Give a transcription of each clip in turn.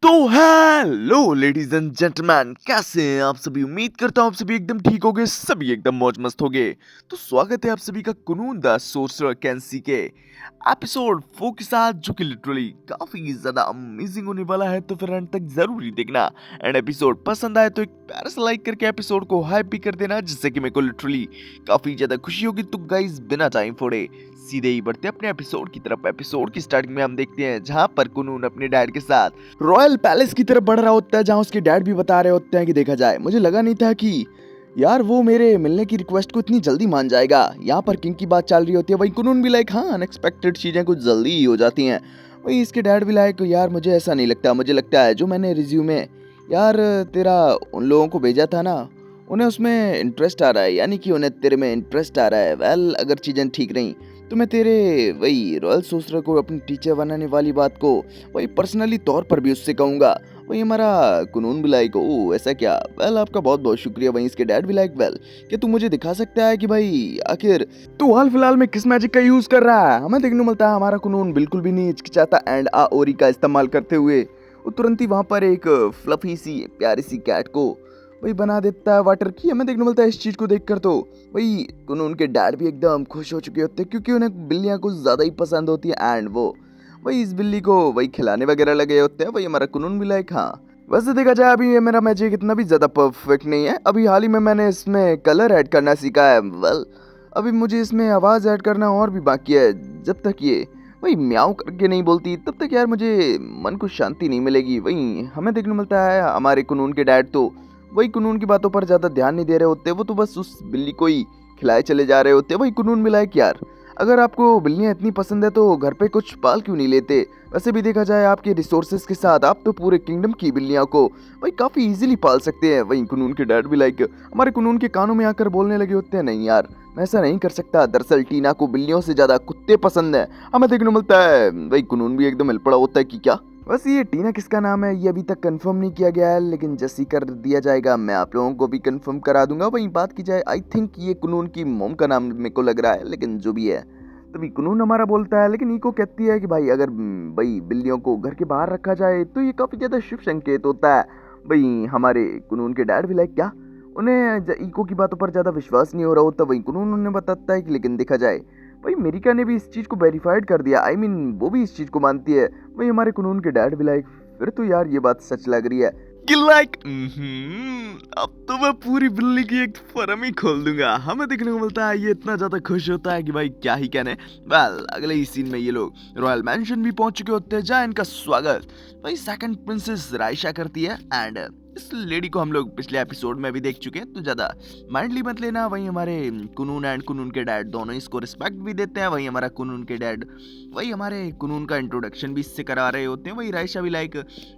तो hello ladies and gentleman, कैसे हैं आप सभी। उम्मीद करता हूँ आप सभी एकदम ठीक होगे, सभी एकदम मौज मस्त होगे। तो स्वागत है आप सभी का कुनून द सोर्सर कैंसी के एपिसोड 4 के साथ, जो कि लिटरली काफी ज्यादा अमेजिंग होने वाला है। तो फिर अंत तक जरूरी देखना, एंड एपिसोड पसंद आए तो एक प्यारा सा लाइक करके एपिसोड को हाइप भी कर देना, जिससे कि मेरे को लिटरली काफी ज्यादा खुशी होगी। तो गाइस, बिना टाइम फोड़े सीधे ही बढ़ते अपने एपिसोड की तरफ। एपिसोड की स्टार्टिंग में हम देखते हैं जहां पर कुनून अपने डैड के साथ रॉयल पैलेस की तरफ बढ़ रहा होता है, जहां उसके डैड भी बता रहे होते हैं कि देखा जाए, मुझे लगा नहीं था कि यार वो मेरे मिलने की रिक्वेस्ट को इतनी जल्दी मान जाएगा। यहाँ पर किंग की बात चल रही होती है, वही कुनून भी लाइक हाँ, अनएक्सपेक्टेड चीजें कुछ जल्दी ही हो जाती हैं। वही इसके डैड भी लाइक यार मुझे ऐसा नहीं लगता, मुझे लगता है जो मैंने रिज्यूमे यार तेरा उन लोगों को भेजा था ना, उन्हें उसमें इंटरेस्ट आ रहा है, यानी कि उन्हें तेरे में इंटरेस्ट आ रहा है। वेल, अगर चीजें ठीक रही तो मैं तेरे वही रॉयल सोसरा को अपनी टीचर बनाने वाली बात को वही पर्सनली तौर पर भी उससे कहूंगा। वही हमारा कुनून भी लाइक ओ ऐसा क्या। वेल, आपका बहुत बहुत शुक्रिया। वही इसके डैड भी लाइक वेल, क्या तू मुझे दिखा सकता है कि भाई आखिर तू हाल फिलहाल में किस मैजिक का यूज कर रहा है। हमें देखने को मिलता है हमारा कुनून बिल्कुल भी नहीं हिचकिचाता, एंड आ ओरी का इस्तेमाल करते हुए वो तुरंत ही वहां पर एक फ्लफी सी प्यारी सी कैट को वही बना देता है वाटर की। हमें देखने मिलता है इस चीज को देखकर तो वही कुनून के डैड भी एकदम खुश हो चुके होते हैं, क्योंकि उन्हें बिल्लियां कुछ ज्यादा ही पसंद होती है, एंड वो वही इस बिल्ली को वही खिलाने वगैरह लगे होते हैं। वही हमारा कुनून भी लाइक हाँ, वैसे देखा जाए अभी ये मेरा मैजिक इतना भी ज्यादा परफेक्ट नहीं है। अभी हाल ही में मैंने इसमें कलर ऐड करना सीखा है। वेल, अभी मुझे इसमें आवाज ऐड करना और भी बाकी है। जब तक ये वही म्याऊं करके नहीं बोलती, तब तक यार मुझे मन को शांति नहीं मिलेगी। वही हमें देखने मिलता है हमारे कुनून के डैड तो वही कुनून की बातों पर ज्यादा ध्यान नहीं दे रहे होते, वो तो बस उस बिल्ली को ही खिलाए चले जा रहे होते। वही कुनून मिला कि यार अगर आपको बिल्लियां इतनी पसंद है तो घर पे कुछ पाल क्यों नहीं लेते। वैसे भी देखा जाए आपके रिसोर्सेज के साथ आप तो पूरे किंगडम की बिल्लियां को वही काफी इजीली पाल सकते हैं। वही कुनून के डैड भी लाइक हमारे कुनून के कानों में आकर बोलने लगे होते हैं, नहीं यार मैं ऐसा नहीं कर सकता। दरअसल टीना को बिल्लियों से ज्यादा कुत्ते पसंद है। हमें देखने को मिलता है वही कुनून भी एकदम हिल पड़ा होता है कि क्या। वैसे ये टीना किसका नाम है ये अभी तक कंफर्म नहीं किया गया है, लेकिन जैसे ही कर दिया जाएगा मैं आप लोगों को भी कंफर्म करा दूंगा। वही बात की जाए, आई थिंक ये कुनून की मोम का नाम मेरे को लग रहा है, लेकिन जो भी है तभी कुनून हमारा बोलता है। लेकिन इको कहती है कि भाई अगर भाई बिल्लियों को घर के बाहर रखा जाए तो ये काफी ज्यादा शुभ संकेत होता है। भाई हमारे कुनून के डैड भी लाइक क्या, उन्हें इको की बातों पर ज्यादा विश्वास नहीं हो रहा होता। वही कुनून उन्हें बताता है कि लेकिन देखा जाए भाई अमेरिका ने भी इस चीज को वेरीफाइड कर दिया, आई मीन वो भी इस चीज को मानती है। वही हमारे कुनून के डैड भी लाइक फिर तो यार ये बात सच लग रही है कि लाइक अब तो मैं पूरी बिल्ली की एक फर्म ही खोल दूंगा। हमें देखने को मिलता है ये इतना ज्यादा खुश होता है कि भाई क्या ही कहने। वेल, अगले ही सीन में ये लोग रॉयल मैंशन भी पहुंच चुके होते हैं, जहाँ इनका स्वागत भाई सेकंड प्रिंसेस राइशा करती है, एंड इस लेडी को हम लोग पिछले एपिसोड में भी देख चुके हैं, तो ज्यादा माइंडली मत लेना। वही हमारे कुनून एंड कुनून के डैड दोनों इसको रिस्पेक्ट भी देते हैं। वही हमारा कुनून के डैड वही हमारे कुनून का इंट्रोडक्शन भी इससे करा रहे होते हैं। वही रायशा भी लाइक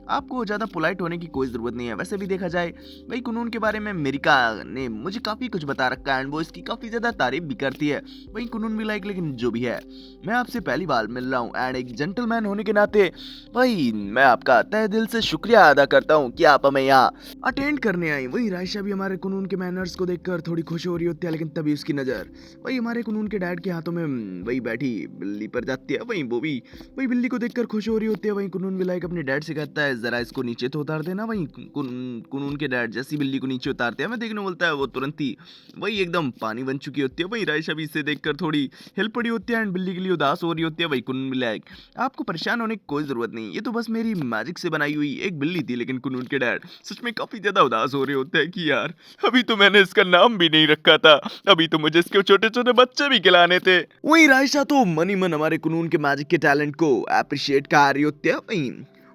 आपको ज्यादा पोलाइट होने की कोई जरूरत नहीं है। वैसे भी देखा जाए वही कुनून के बारे में अमेरिका ने मुझे काफी कुछ बता रखा है, एंड वो इसकी काफी ज्यादा तारीफ भी करती है। वही कुनून भी लाइक लेकिन जो भी है, मैं आपसे पहली बार मिल रहा हूँ, एंड एक जेंटलमैन होने के नाते भाई मैं आपका तहे दिल से शुक्रिया अदा करता हूँ कि आप हमें यहाँ अटेंड करने आई। वही रायशा भी हमारे कुनून के मैनर्स को देखकर थोड़ी खुश हो रही होती है, लेकिन तभी उसकी नजर वही हमारे कुनून के डैड के हाथों में वही बैठी बिल्ली पर जाती है। वही वो भी वही बिल्ली को देखकर खुश हो रही होती है। वही कुनून भी लाइक अपने डैड से कहता है जरा इसको नीचे तो उतार देना। वही कुनून के डैड जैसी बिल्ली को नीचे उतारते हैं, हमें देखने को मिलता है वो तुरंत ही वही एकदम पानी बन चुकी होती है। वही रायशा भी इसे देखकर थोड़ी हिल पड़ी होती है, एंड बिल्ली के लिए उदास हो रही होती है। वही कुनून भी लाइक आपको परेशान होने की कोई जरूरत नहीं, ये तो बस मेरी मैजिक से बनाई हुई एक बिल्ली थी। लेकिन कुनून के डैड सच में काफी ज्यादा उदास हो रहे होते हैं कि यार अभी तो मैंने इसका नाम भी नहीं रखा था, अभी तो मुझे इसके छोटे छोटे बच्चे भी खिलाने थे। वही रायशा तो मनी मन हमारे कुनून के मैजिक के टैलेंट को अप्रिशिएट कर रही होती है। वही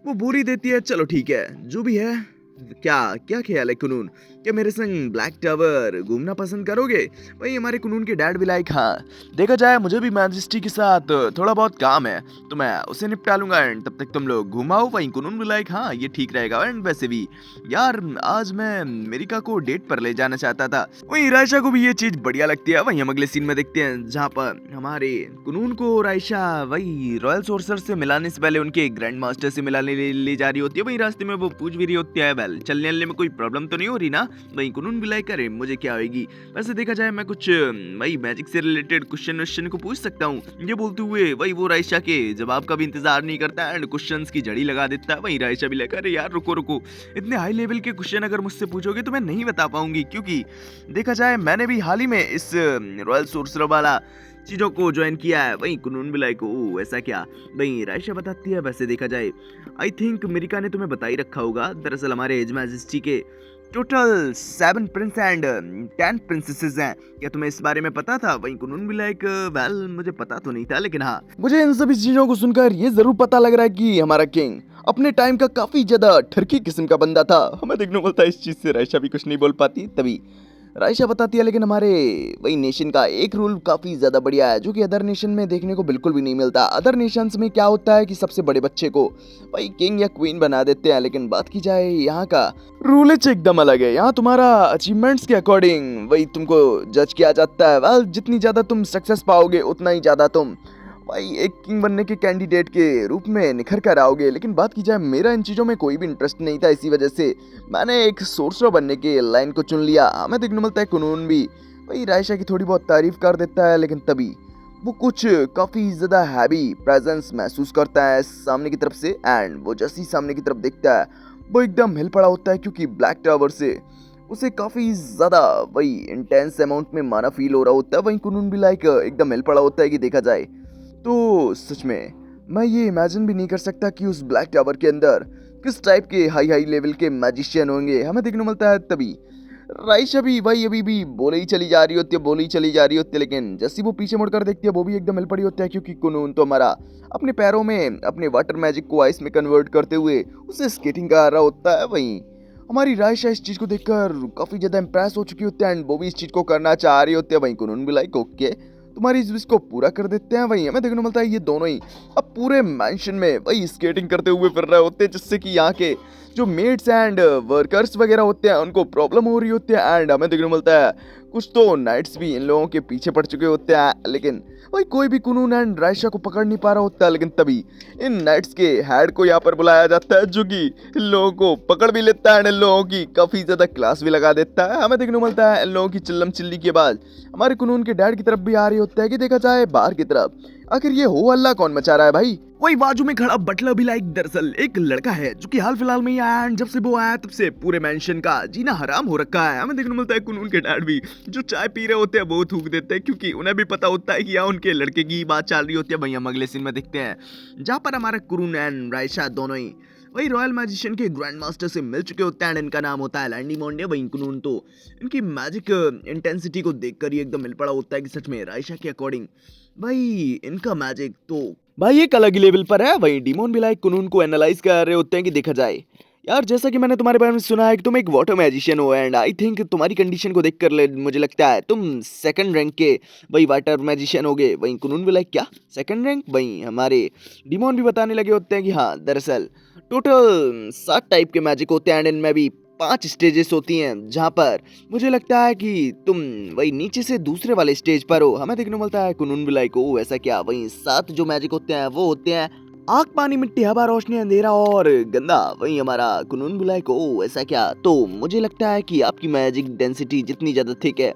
वो बोली देती है चलो ठीक है जो भी है, क्या क्या ख्याल है कुनून, क्या मेरे संग ब्लैक टावर घूमना पसंद करोगे। वही हमारे कुनून के डैड भी लाइक हाँ, देखा जाए मुझे भी मैजेस्टी के साथ थोड़ा बहुत काम है तो मैं उसे निपटा लूंगा, एंड तब तक तुम लोग घुमाओ। वही कुनून भी लाइक हाँ ये ठीक रहेगा, एंड वैसे भी यार आज मैं अमेरिका को डेट पर ले जाना चाहता था। वही रायशा को भी ये चीज बढ़िया लगती है। वही हम अगले सीन में देखते हैं जहाँ पर हमारे कुनून को रायशा वही रॉयल सोर्सर से मिलाने से पहले उनके ग्रैंड मास्टर से मिलाने ले जा रही होती है। वही रास्ते में वो पूछ भी रही होती है वेल वेल चलने में कोई प्रॉब्लम तो नहीं हो रही ना? वहीं कुनून भी लाइक अरे मुझे क्या होगी। वैसे देखा जाए मैं कुछ वही मैजिक से रिलेटेड क्वेश्चन को पूछ सकता हूँ। ये बोलते हुए वही वो रायशा के जवाब का भी इंतजार नहीं करता एंड क्वेश्चंस की जड़ी लगा देता है। वहीं रायशा भी लाइक अरे यार रुको रुको, इतने हाई लेवल के क्वेश्चन अगर मुझसे पूछोगे तो मैं नहीं बता पाऊंगी, क्योंकि देखा जाए मैंने भी हाल ही में इस रॉयल सोर्सर वाला चीजों को ज्वाइन किया है। वहीं कुनून भी लाइक ओ ऐसा क्या। वहीं रायशा बताती है वैसे देखा जाए आई थिंक मिरिका ने तुम्हें बता ही रखा होगा, दरअसल हमारे एज मैजेस्टी के टोटल 7 प्रिंस एंड 10 प्रिंसेसेस हैं। क्या तुम्हें इस बारे में पता था? वहीं कुनून भी लाइक वेल मुझे पता तो नहीं था, लेकिन हाँ मुझे इन सभी चीजों को सुनकर ये जरूर पता लग रहा है कि हमारा किंग अपने टाइम का काफी ज्यादा ठरकी किस्म का बंदा था। हमें देखने को मिलता है इस चीज से रायशा भी कुछ नहीं बोल पाती, तभी रायशा बताती है लेकिन हमारे वही नेशन का एक रूल काफी ज्यादा बढ़िया है जो कि अदर नेशन में देखने को बिल्कुल भी नहीं मिलता। अदर नेशंस में क्या होता है कि सबसे बड़े बच्चे को भाई किंग या क्वीन बना देते हैं, लेकिन बात की जाए यहाँ का रूल एकदम अलग है। यहाँ तुम्हारा अचीवमेंट्स के अकॉर्डिंग वही तुमको जज किया जाता है। वेल जितनी ज्यादा तुम सक्सेस पाओगे उतना ही ज्यादा तुम भाई एक किंग बनने के कैंडिडेट के रूप में निखर कर आओगे। लेकिन बात की जाए मेरा इन चीज़ों में कोई भी इंटरेस्ट नहीं था, इसी वजह से मैंने एक सोर्सर बनने के लाइन को चुन लिया। हमें देखने मिलता है कुनून भी भाई रायशा की थोड़ी बहुत तारीफ कर देता है, लेकिन तभी वो कुछ काफ़ी ज़्यादा हैवी प्रेजेंस महसूस करता है सामने की तरफ से एंड वो जैसे ही सामने की तरफ देखता है वो एकदम हिल पड़ा होता है, क्योंकि ब्लैक टावर से उसे काफ़ी ज़्यादा वही इंटेंस अमाउंट में माना फील हो रहा होता है। वहीं कुनून भी लाइक एकदम हिल पड़ा होता है कि देखा जाए तो सच में मैं ये इमेजिन भी नहीं कर सकता कि उस ब्लैक टावर के अंदर किस टाइप के हाई लेवल के मैजिशियन होंगे। हमें देखने मिलता है तभी रायशा भी भाई अभी भी बोले ही चली जा रही होती है, बोले ही चली जा रही होती है, लेकिन जैसी वो पीछे मुड़कर देखती है वो भी एकदम हिल पड़ी होती है, क्योंकि कुनून तो हमारा अपने पैरों में अपने वाटर मैजिक को आइस में कन्वर्ट करते हुए उसे स्केटिंग कर रहा होता है। वहीं हमारी रायशा इस चीज़ को देखकर काफ़ी ज़्यादा इंप्रेस हो चुकी होती है एंड वो भी इस चीज़ को करना चाह रही होती है। वहीं कुनून भी लाइक ओके तुम्हारी इस विश को पूरा कर देते हैं। वहीं हमें देखने को मिलता है ये दोनों ही अब पूरे मैंशन में वही स्केटिंग करते हुए फिर रहे होते हैं, जिससे कि यहाँ के जो मेट्स एंड वर्कर्स वगैरह होते हैं उनको प्रॉब्लम हो रही होती है एंड हमें देखने को मिलता है कुछ तो नाइट्स भी इन लोगों के पीछे पड़ चुके होते हैं, लेकिन भाई कोई भी कुनून एंड रायशा को पकड़ नहीं पा रहा होता है। लेकिन तभी इन नाइट्स के हेड को यहाँ पर बुलाया जाता है जो कि इन लोगों को पकड़ भी लेता है, इन लोगों की काफ़ी ज़्यादा क्लास भी लगा देता है। हमें देखने को मिलता है इन लोगों की चिल्लम चिल्ली के बाद हमारे कुनून के डैड की तरफ भी आ रही होता है कि देखा जाए बाहर की तरफ आखिर ये हो हल्ला कौन मचा रहा है भाई। वही बाजू में खड़ा बटलर भी लाइक दरअसल एक लड़का है जो कि हाल फिलहाल में ही आया एंड जब से वो आया तब से पूरे मेंशन का जीना हराम हो रखा है। हमें देखने को मिलता है कुनून के डैड भी जो चाय पी रहे होते हैं वो थूक देते हैं, क्योंकि उन्हें भी पता होता है कि यहाँ उनके लड़के की बात चल रही होती है। वहीं हम अगले सीन में देखते हैं जहाँ पर हमारा कुनून एंड रायशा दोनों ही वही रॉयल मैजिशियन के ग्रैंड मास्टर से मिल चुके होते हैं। इनका नाम होता है लैंडी मोंडे। वहीं कुनून तो इनकी मैजिक इंटेंसिटी को देखकर ही एकदम मिल पड़ा होता है कि सच में रायशा के अकॉर्डिंग भाई इनका मैजिक तो भाई एक अलग ही लेवल पर है। वहीं डीमोन भी लाइक कुनून को एनालाइज कर रहे होते हैं कि देखा जाए यार जैसा कि मैंने तुम्हारे बारे में सुना है कि तुम एक वाटर मैजिशियन हो एंड आई थिंक तुम्हारी कंडीशन को देखकर मुझे लगता है तुम सेकंड रैंक के वही वाटर मैजिशियन होगे। वहीं कुनून भी लाइक क्या सेकंड रैंक। वहीं हमारे डीमोन भी बताने लगे होते हैं कि हाँ दरअसल टोटल 7 टाइप के मैजिक होते हैं एंड इनमें भी 5 स्टेजेस होती हैं, जहाँ पर मुझे लगता है कि तुम वही नीचे से दूसरे वाले स्टेज पर हो। हमें देखने को मिलता है कुनून भी लाइक ओ ऐसा क्या। वहीं 7 जो मैजिक होते हैं वो होते हैं आग पानी मिट्टी हवा रोशनी अंधेरा और गंदा। वहीं हमारा कुनून भी लाइक ओ ऐसा क्या। तो मुझे लगता है कि आपकी मैजिक डेंसिटी जितनी ज़्यादा थिक है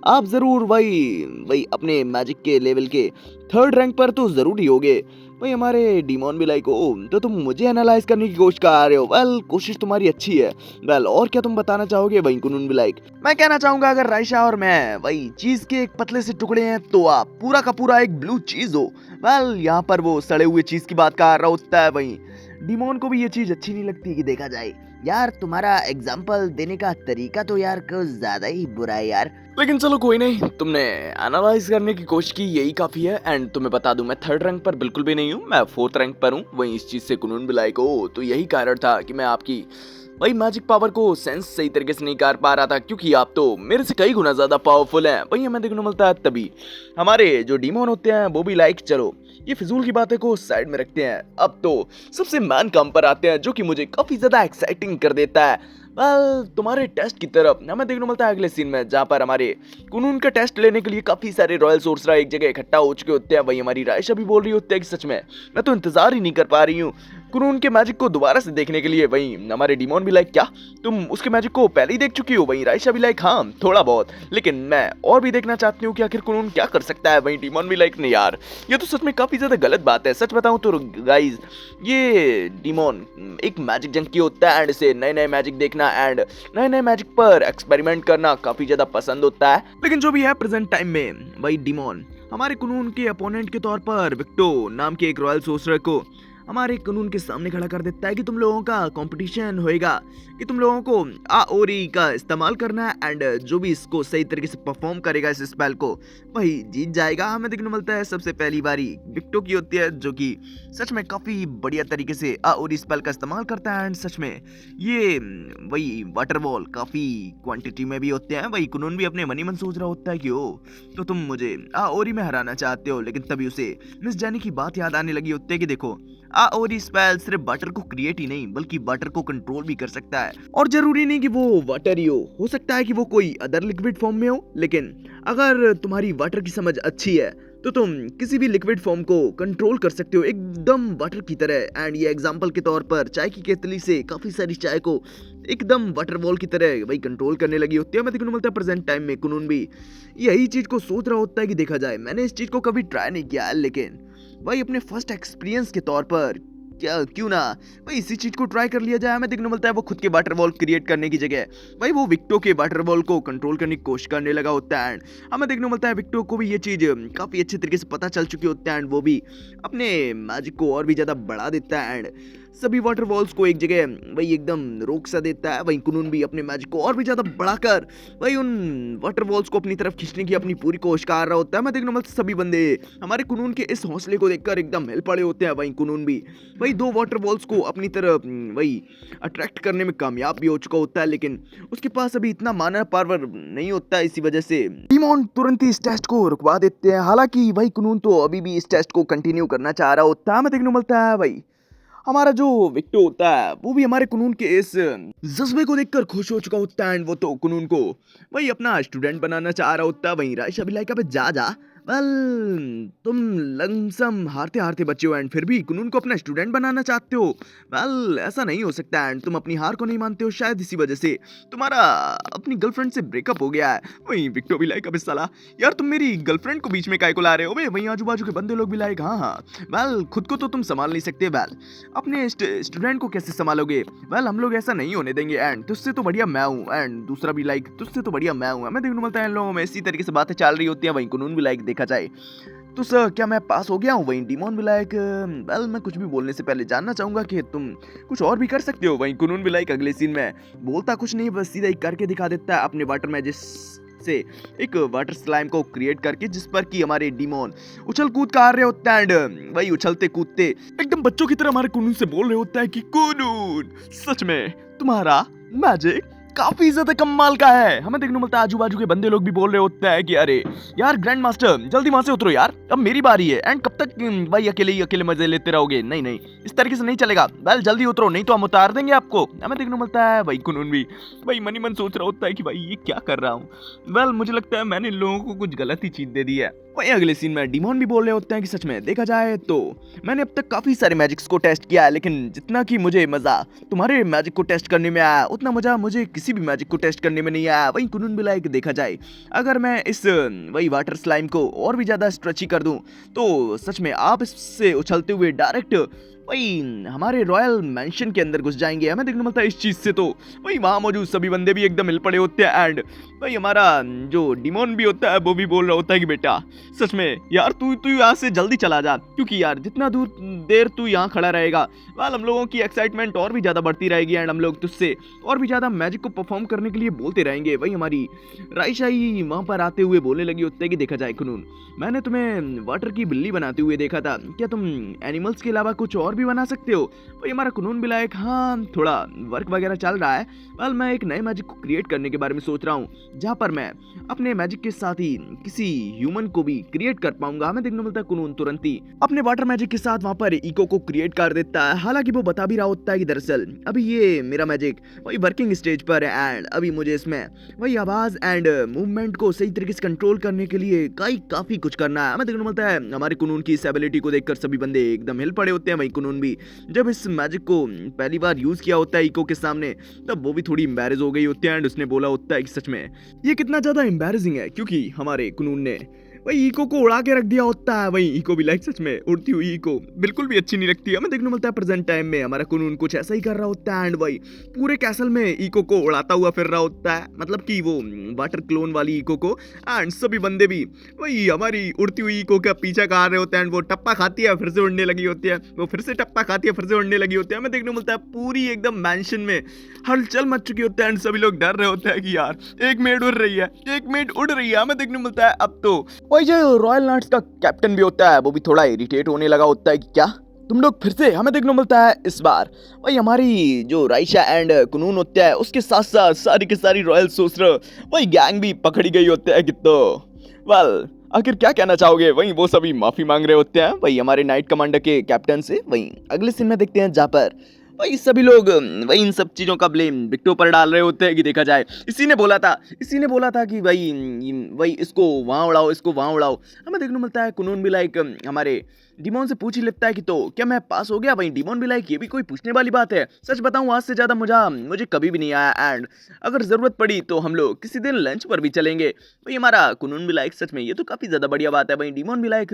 आप ज़रूर वही अपने मैजिक के लेवल के 3rd रैंक पर तो ज़रूर ही होगे। भाई हमारे डीमोन भी लाइक ओ तो तुम मुझे एनालाइज करने की कोशिश कर रहे हो। वेल कोशिश तुम्हारी अच्छी है। वेल और क्या तुम बताना चाहोगे? वहीं कुनून भी लाइक मैं कहना चाहूंगा अगर रायशा और मैं वही चीज के एक पतले से टुकड़े हैं तो आप पूरा का पूरा एक ब्लू चीज हो। वेल यहाँ पर वो सड़े हुए चीज की बात कर रहा होता है। वहीं डीमोन को भी ये चीज अच्छी नहीं लगती कि देखा जाए यार तुम्हारा एग्जाम्पल देने का तरीका तो यार कुछ ज्यादा ही बुरा है यार। लेकिन चलो कोई नहीं, तुमने एनालाइज करने की कोशिश की यही काफी है एंड तुम्हें बता दूं मैं 3rd रैंक पर बिल्कुल भी नहीं हूँ, मैं 4th रैंक पर हूँ। वहीं इस चीज से कुनून भी लाइक हो तो यही कारण था कि मैं आपकी वही मैजिक पावर को सेंस सही तरीके से नहीं कर पा रहा था, क्योंकि आप तो मेरे से कई गुना ज्यादा पावरफुल हैं। वहीं हमें देखने को मिलता है तभी हमारे जो डीमोन होते हैं वो भी लाइक चलो ये फिजूल की बातें को साइड में रखते हैं, अब तो सबसे मैन काम पर आते हैं जो कि मुझे काफी ज्यादा एक्साइटिंग कर देता है। वेल तुम्हारे टेस्ट की तरफ हमें देखने को मिलता है अगले सीन में, जहाँ पर हमारे कुनून का टेस्ट लेने के लिए काफी सारे रॉयल सोर्सर एक जगह इकट्ठा हो चुके होते हैं। वहीं हमारी रायशा भी बोल रही होती है कि सच में मैं तो इंतजार ही नहीं कर पा रही हूँ कुनून के मैजिक को दोबारा से देखने के लिए वहीं हमारे डिमोन भी लाइक क्या तुम उसके मैजिक को पहले ही देख चुकी हो। वहीं राइशा भी लाइक हाँ थोड़ा बहुत, लेकिन मैं और भी देखना चाहती हूँ कि आखिर कुनून क्या कर सकता है। वहीं डिमोन भी लाइक नहीं यार, ये तो सच में काफी ज्यादा गलत बात है। सच बताऊं तो गाइज, ये डिमोन एक मैजिक जंकी होता है एंड इसे नए नए मैजिक देखना एंड नए नए मैजिक पर एक्सपेरिमेंट करना काफी ज्यादा पसंद होता है। लेकिन जो भी है प्रेजेंट टाइम में वही डिमोन हमारे कुनून के अपोनेंट के तौर पर विक्टो नाम के एक रॉयल सोर्सर को हमारे कानून के सामने खड़ा कर देता है कि तुम लोगों का कंपटीशन होएगा, कि तुम लोगों को आओरी का इस्तेमाल करना है एंड जो भी इसको सही तरीके से परफॉर्म करेगा इस स्पेल को वही जीत जाएगा। हमें देखने मिलता है सबसे पहली बारी विक्टो की होती है, जो कि सच में काफ़ी बढ़िया तरीके से आओरी स्पेल का इस्तेमाल करता है एंड सच में ये वही वाटर बॉल काफ़ी क्वांटिटी में भी होते हैं। वही कानून भी अपने मनी मन सोच रहा होता है कि ओ तो तुम मुझे आओरी में हराना चाहते हो, लेकिन तभी उसे मिस जैनी की बात याद आने लगी होती है कि देखो आओरी स्पेल सिर्फ वाटर को क्रिएट ही नहीं बल्कि वाटर को कंट्रोल भी कर सकता है, और जरूरी नहीं कि वो वाटर ही हो सकता है कि वो कोई अदर लिक्विड फॉर्म में हो। लेकिन अगर तुम्हारी वाटर की समझ अच्छी है तो तुम किसी भी लिक्विड फॉर्म को कंट्रोल कर सकते हो एकदम वाटर की तरह। एंड ये एग्जांपल के तौर पर चाय की केतली से काफी सारी चाय को एकदम वाटर बॉल की तरह वही कंट्रोल करने लगी होती है। मैं देखने को मिलता है प्रेजेंट टाइम में कुनून भी यही चीज को सोच रहा होता है कि देखा जाए मैंने इस चीज को कभी ट्राई नहीं किया है, लेकिन भाई अपने फर्स्ट एक्सपीरियंस के तौर पर क्या क्यों ना भाई इसी चीज को ट्राई कर लिया जाए। हमें देखने को मिलता है वो खुद के वाटर बॉल क्रिएट करने की जगह भाई वो विक्टो के वाटर बॉल को कंट्रोल करने की कोशिश करने लगा होता है। एंड हमें देखने को मिलता है विक्टो को भी ये चीज काफी अच्छे तरीके से पता चल चुकी होती है एंड वो भी अपने मैजिक को और भी ज्यादा बढ़ा देता है एंड सभी वाटर बॉल्स को एक जगह वही एकदम रोक सा देता है। वही कुनून भी अपने मैजिक को और भी ज्यादा बढ़ाकर वही उन वाटर बॉल्स को अपनी तरफ खींचने की अपनी पूरी कोशिश कर रहा होता है। मैं देखने मतलब सभी बंदे हमारे कुनून के इस हौसले को देखकर एकदम हिल पड़े होते हैं। वही कुनून भी वही दो वाटर बॉल्स को अपनी तरफ वही अट्रैक्ट करने में कामयाब भी हो चुका होता है, लेकिन उसके पास अभी इतना मानव पावर नहीं होता है। इसी वजह से डिमोन तुरंत ही इस टेस्ट को रुकवा देते हैं। हालांकि भाई कुनून तो अभी भी इस टेस्ट को कंटिन्यू करना चाह रहा होता है। हमें देखने को मिलता है भाई हमारा जो विक्टो होता है वो भी हमारे कुनून के इस जज्बे को देखकर खुश हो चुका होता है एंड वो तो कुनून को वही अपना स्टूडेंट बनाना चाह रहा होता है। वहीं राइशा भी लाइक अबे जा जा वेल तुम लमसम हारते हारते बच्चे हो एंड फिर भी कुनून को अपना स्टूडेंट बनाना चाहते हो। वेल ऐसा नहीं हो सकता एंड तुम अपनी हार को नहीं मानते हो, शायद इसी वजह से तुम्हारा अपनी गर्लफ्रेंड से ब्रेकअप हो गया है। वहीं विक्टो भी लाइक अबे साला यार तुम मेरी गर्लफ्रेंड को बीच में काय को ला रहे हो। वहीं आजू बाजू के बंदे लोग भी लाइक हाँ वेल खुद को तो तुम संभाल नहीं सकते, वेल अपने स्टूडेंट को कैसे संभालोगे। वेल हम लोग ऐसा नहीं होने देंगे एंड तुझसे तो बढ़िया मैं हूँ एंड दूसरा भी लाइक तुझसे तो बढ़िया मैं हूँ। हमें देखने को मिलता है इन लोगों में इसी तरीके से बातें चल रही होती है। वहीं कुनून भी लाइक देखा जाए तो सर क्या मैं पास हो गया हूँ। वहीं डिमोन भी लाइक वेल मैं कुछ भी बोलने से पहले जानना चाहूंगा कि तुम कुछ और भी कर सकते हो। वहीं कुनून भी लाइक अगले सीन में बोलता कुछ नहीं बस सीधा ही करके दिखा देता है अपने वाटर मैजिक से एक वाटर स्लाइम को क्रिएट करके, जिस पर कि हमारे डिमोन उछल कूद कर रहे होते हैं एंड वही उछलते कूदते एकदम बच्चों की तरह हमारे कुनून से बोल रहे होता है कि कुनून सच में तुम्हारा मैजिक काफी ज्यादा कमाल का है। हमें देखने को मिलता है आजू बाजू के बंदे लोग भी बोल रहे होते हैं कि अरे यार ग्रैंड मास्टर जल्दी वहां से उतरो यार, अब मेरी बारी है एंड कब तक भाई अकेले मजे लेते रहोगे। नहीं नहीं इस तरीके से नहीं चलेगा, वेल जल्दी उतरो नहीं तो हम उतार देंगे आपको। हमें देखने को मिलता है भाई कुनून भी भाई मनी मन सोच रहा होता है कि भाई ये क्या कर रहा हूँ। वेल मुझे लगता है मैंने इन लोगों को कुछ गलत ही चीज दे दी है। वही अगले सीन में डिमोन भी बोल रहे होते हैं कि सच में देखा जाए तो मैंने अब तक काफी सारे मैजिक्स को टेस्ट किया है, लेकिन जितना कि मुझे मजा तुम्हारे मैजिक को टेस्ट करने में आया उतना मजा मुझे किसी भी मैजिक को टेस्ट करने में नहीं आया। वही कुनून भी लाइक देखा जाए अगर मैं इस वही वाटर स्लाइम को और भी ज्यादा स्ट्रेची कर दूं तो सच में आप इससे उछलते हुए डायरेक्ट वही हमारे रॉयल मैंशन के अंदर घुस जाएंगे। हमें देखने मिलता है इस चीज से तो वही वहां मौजूद सभी बंदे भी एकदम हिल पड़े होते हैं एंड भाई हमारा जो डिमोन भी होता है वो भी बोल रहा होता है कि बेटा सच में यार तू यहाँ से जल्दी चला जा, क्योंकि यार जितना देर तू यहाँ खड़ा रहेगा वाल हम लोगों की एक्साइटमेंट और भी ज्यादा बढ़ती रहेगी एंड हम लोग तुझसे और भी ज्यादा मैजिक को परफॉर्म करने के लिए बोलते रहेंगे। वही हमारी राइशा ही वहां पर आते हुए बोलने लगी होते है कि देखा जाए कुनून मैंने तुम्हें वाटर की बिल्ली बनाते हुए देखा था, क्या तुम एनिमल्स के अलावा कुछ और भी बना सकते हो। वही हमारा कुनून भी लायक हाँ थोड़ा वर्क वगैरह चल रहा है, वेल मैं एक नए मैजिक को क्रिएट करने के बारे में सोच रहा हूँ जहाँ पर मैं अपने मैजिक के साथ ही किसी ह्यूमन को भी क्रिएट कर पाऊंगा। हमें देखने मिलता है कुनून तुरंत ही अपने वाटर मैजिक के साथ वहां पर इको को क्रिएट कर देता है। हालांकि वो बता भी रहा होता है कि दरअसल अभी ये मेरा मैजिक वही वर्किंग स्टेज पर है एंड अभी मुझे इसमें वही आवाज एंड मूवमेंट को सही तरीके से कंट्रोल करने के लिए काफी कुछ करना है। हमें देखने मिलता है हमारे कुनून की इस एबिलिटी को देखकर सभी बंदे एकदम हिल पड़े होते हैं। वही कुनून कुनून भी जब इस मैजिक को पहली बार यूज किया होता है इको के सामने, तब वो भी थोड़ी एम्बैरेस हो गई होती है एंड उसने बोला होता है कि सच में ये कितना ज्यादा एम्बैरेसिंग है, क्योंकि हमारे कुनून ने वही इको को उड़ा के रख दिया होता है। वही इको भी लाइक सच में उड़ती हुई इको बिल्कुल भी अच्छी नहीं लगती है। हमें देखने को मिलता है प्रेजेंट टाइम में हमारा कुनून कुछ ऐसा ही कर रहा होता है एंड वही पूरे कैसल में इको को उड़ाता हुआ फिर रहा होता है, मतलब कि वो वाटर क्लोन वाली इको को। एंड सभी बंदे भी वही हमारी उड़ती हुई इको का पीछा कर रहे होते हैं एंड वो टप्पा खाती है फिर से उड़ने लगी होती है, वो फिर से टप्पा खाती है फिर से उड़ने लगी होती है। हमें देखने को मिलता है पूरी एकदम मैंशन में हलचल मच चुकी होती है एंड सभी लोग डर रहे होते हैं कि यार एक मेड उड़ रही है, एक मेड उड़ रही है। हमें देखने को मिलता है अब तो वही जो रॉयल नाइट्स का कैप्टन भी होता है वो भी थोड़ा इरिटेट होने लगा होता है कि क्या तुम लोग फिर से। हमें देखने को मिलता है इस बार वही हमारी जो राइशा एंड कुनून होता है उसके साथ साथ सारी की सारी रॉयल सोसर वही गैंग भी पकड़ी गई होते है कि तो वेल आखिर क्या कहना चाहोगे। वहीं वो सभी माफी मांग रहे होते हैं वही हमारे नाइट कमांडर के कैप्टन से। वहीं अगले सीन में देखते हैं जहाँ पर वही सभी लोग वही इन सब चीज़ों का ब्लेम विक्टो पर डाल रहे होते हैं कि देखा जाए इसी ने बोला था कि वही इसको वहाँ उड़ाओ, इसको वहाँ उड़ाओ। हमें देखने को मिलता है कुनून भी लाइक हमारे डिमोन से पूछ ही लेता है कि तो क्या मैं पास हो गया। वहीं डिमोन भी लाइक ये भी कोई पूछने वाली बात है, सच बताऊं आज से ज़्यादा मुझे कभी भी नहीं आया एंड अगर ज़रूरत पड़ी तो हम लोग किसी दिन लंच पर भी चलेंगे। वही हमारा कुनून भी लाइक सच में ये तो काफ़ी ज़्यादा बढ़िया बात है। वहीं डिमोन भी लाइक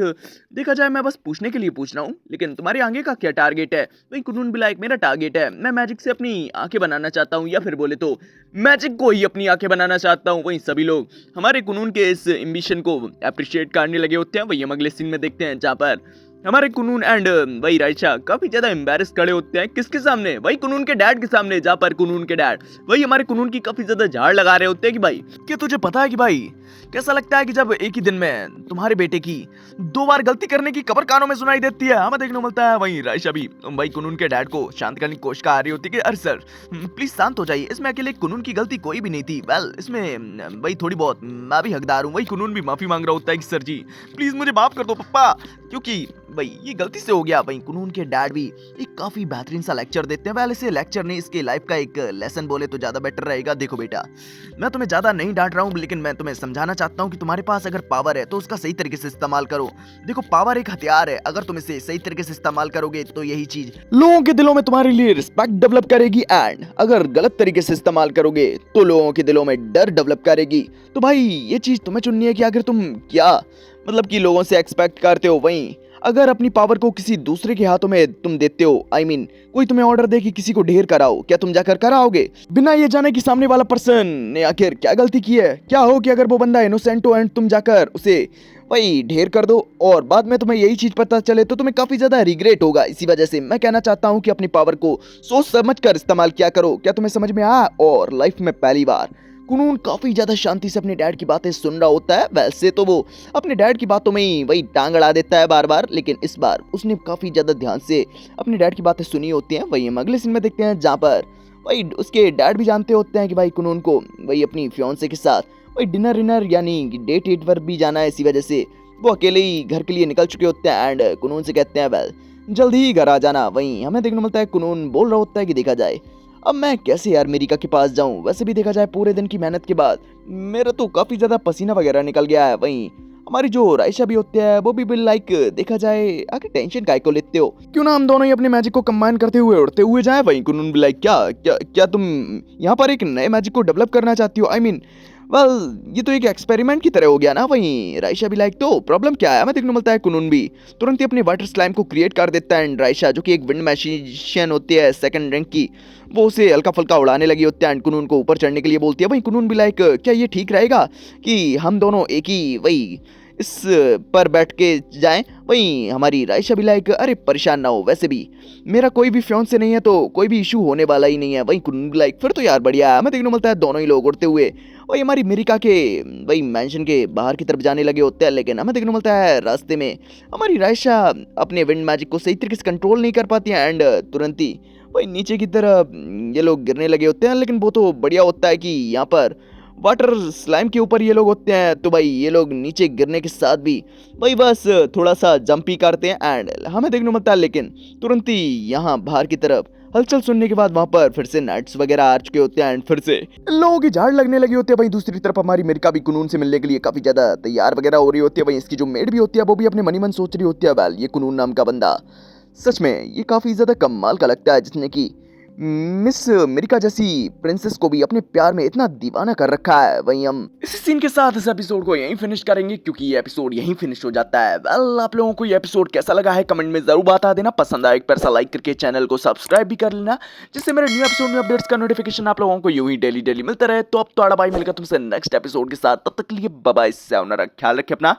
देखा जाए मैं बस पूछने के लिए पूछ रहा हूँ, लेकिन तुम्हारे आगे का क्या टारगेट है। वही कुनून भी लाइक मेरा टारगेट है मैं मैजिक से अपनी आंखें बनाना चाहता हूँ, या फिर बोले तो मैजिक को ही अपनी आंखें बनाना चाहता हूँ। वहीं सभी लोग हमारे कुनून के इस एम्बिशन को अप्रिशिएट करने लगे होते हैं। वही हम अगले सीन में देखते हैं जहाँ पर हमारे कुनून एंड वही राइशा काफी ज्यादा एम्बैरेस खड़े होते हैं। किसके सामने? वही कुनून के डैड के सामने, जहाँ पर कुनून के डैड वही हमारे कुनून की काफी ज्यादा झाड़ लगा रहे होते हैं कि भाई क्या तुझे पता है कि भाई कैसा लगता है कि जब एक ही दिन में तुम्हारे बेटे की 2 बार गलती करने की खबर कानों में सुनाई देती है। हमें देखने को मिलता है वहीं राइशा भी भाई कुनून के डैड को शांत करने की कोशिश कर रही होती है कि अरे सर प्लीज शांत हो जाइए, इसमें अकेले कुनून की गलती कोई भी नहीं थी। वेल इसमें भाई थोड़ी बहुत मैं भी हकदार हूँ। वही कुनून भी माफी मांग रहा होता है कि सर जी प्लीज मुझे माफ कर दो पप्पा, क्योंकि भाई ये गलती से हो गया। वहीं कुनून के डैड भी एक काफी बेहतरीन सा लेक्चर देते हैं। वैसे लेक्चर नहीं, इसके लाइफ का एक लेसन बोले तो ज्यादा बेटर रहेगा। देखो बेटा मैं तुम्हें ज्यादा नहीं डांट रहा हूँ, लेकिन मैं तुम्हें समझाना चाहता हूँ कि तुम्हारे पास अगर पावर है तो उसका सही तरीके से इस्तेमाल करो। देखो पावर एक हथियार है, अगर तुम इसे सही तरीके से इस्तेमाल करोगे तो यही चीज लोगों के दिलों में तुम्हारे लिए रिस्पेक्ट डेवलप करेगी, एंड अगर गलत तरीके से इस्तेमाल करोगे तो लोगों के दिलों में डर डेवलप करेगी। तो भाई ये चीज तुम्हें चुननी है कि आखिर तुम क्या मतलब कि लोगों से एक्सपेक्ट करते हो। वहीं अगर अपनी पावर को किसी दूसरे के हाथों में तुम देते हो, आई मीन कोई तुम्हें ऑर्डर दे कि किसी को ढेर कराओ, क्या तुम जाकर कराओगे बिना ये जाने कि सामने वाला पर्सन ने आखिर क्या गलती की है। क्या हो कि अगर वो बंदा इनोसेंट हो एंड तुम जाकर उसे वही ढेर कर दो और बाद में तुम्हें यही चीज पता चले तो तुम्हें काफी ज्यादा रिग्रेट होगा। इसी वजह से मैं कहना चाहता हूँ कि अपनी पावर को सोच समझ कर इस्तेमाल किया करो। क्या तुम्हें समझ में आया? और लाइफ में पहली बार कुनून काफी ज्यादा शांति से अपने डैड की बातें सुन रहा होता है। वैसे तो वो अपने डैड की बातों में ही वही टांग अड़ा देता है बार बार, लेकिन इस बार उसने काफी ज्यादा ध्यान से अपने डैड की बातें सुनी होती हैं। वही हम अगले सीन में देखते हैं जहाँ पर वही उसके डैड भी जानते होते हैं कि भाई कुनून को वही अपनी फियांसे के साथ वही डिनर यानी डेट पर भी जाना है। इसी वजह से वो अकेले ही घर के लिए निकल चुके होते हैं एंड कुनून से कहते हैं वेल जल्दी ही घर आ जाना। वहीं हमें देखने को मिलता है कुनून बोल रहा होता है कि देखा जाए अब मैं कैसे यार अमेरिका के पास जाऊं। वैसे भी देखा जाए पूरे दिन की मेहनत के बाद मेरा तो काफी ज्यादा पसीना वगैरह निकल गया है। वहीं हमारी जो राइशा भी होती है वो भी लाइक देखा जाए आखिर टेंशन काय को लेते हो, क्यों ना हम दोनों ही अपने मैजिक को कंबाइन करते हुए उड़ते हुए जाए। वहीं कुनून भी लाइक क्या क्या क्या तुम यहाँ पर एक नए मैजिक को डेवलप करना चाहती हो? आई मीन वेल ये तो एक एक्सपेरिमेंट की तरह हो गया ना। वहीं राइशा भी लाइक तो प्रॉब्लम क्या है? हमें देखने को मिलता है कुनून भी तुरंत ही अपने वाटर स्लाइम को क्रिएट कर देता है एंड राइशा जो कि एक विंड मैजिशियन होती है 2nd रैंक की, वो उसे हल्का फुल्का उड़ाने लगी होती है एंड कुनून को ऊपर चढ़ने के लिए बोलती है। वहीं कुनून भी लाइक क्या ये ठीक रहेगा कि हम दोनों एक ही वही इस पर बैठ के जाएं? वहीं हमारी राइशा भी लाइक अरे परेशान ना हो, वैसे भी मेरा कोई भी फियांसे नहीं है तो कोई भी इशू होने वाला ही नहीं है। वहीं कुनून भी लाइक फिर तो यार बढ़िया है। हमें देखने को मिलता है दोनों ही लोग उड़ते हुए वही हमारी अमेरिका के वही मैंशन के बाहर की तरफ जाने लगे होते हैं, लेकिन हमें देखने को मिलता है रास्ते में हमारी राइशा अपने विंड मैजिक को सही तरीके से कंट्रोल नहीं कर पाती है एंड तुरंत ही वही नीचे की तरफ ये लोग गिरने लगे होते हैं। लेकिन वो तो बढ़िया होता है कि यहाँ पर वाटर स्लाइम के ऊपर ये लोग होते हैं, तो भाई ये लोग नीचे गिरने के साथ भी भाई बस थोड़ा सा जंप ही करते हैं एंड हमें देखने को मिलता है। लेकिन तुरंत ही यहाँ बाहर की तरफ हलचल सुनने के बाद वहां पर फिर से नाइट्स वगैरह आ चुके होते हैं एंड फिर से लोगों की झाड़ लगने लगी होती है। वहीं दूसरी तरफ हमारी अमेरिका भी कुनून से मिलने के लिए काफी ज्यादा तैयार वगैरह हो रही होती है। वहीं इसकी जो मेड भी होती है वो भी अपने मनी मन सोच रही होती है वेल ये कुनून नाम का बंदा सच में ये काफी ज्यादा कमाल का लगता है, जिसने कि मिस अमेरिका जैसी प्रिंसेस को भी अपने प्यार में इतना दीवाना कर रखा है। वहीं हम इसी सीन के साथ इस एपिसोड को यहीं फिनिश करेंगे, क्योंकि ये एपिसोड यहीं फिनिश हो जाता है। वेल, आप लोगों को ये एपिसोड कैसा लगा है कमेंट में जरूर बता देना। पसंद आए एक पैसा लाइक करके चैनल को सब्सक्राइब भी कर लेना, जिससे मेरे न्यू एपिसोड में अपडेट्स का नोटिफिकेशन आप लोगों को यूं ही डेली डेली मिलता रहे। तो अब तो बाय, मिलेगा तुमसे नेक्स्ट एपिसोड के साथ। तब तक के लिए बाय बाय, ख्याल रखे अपना।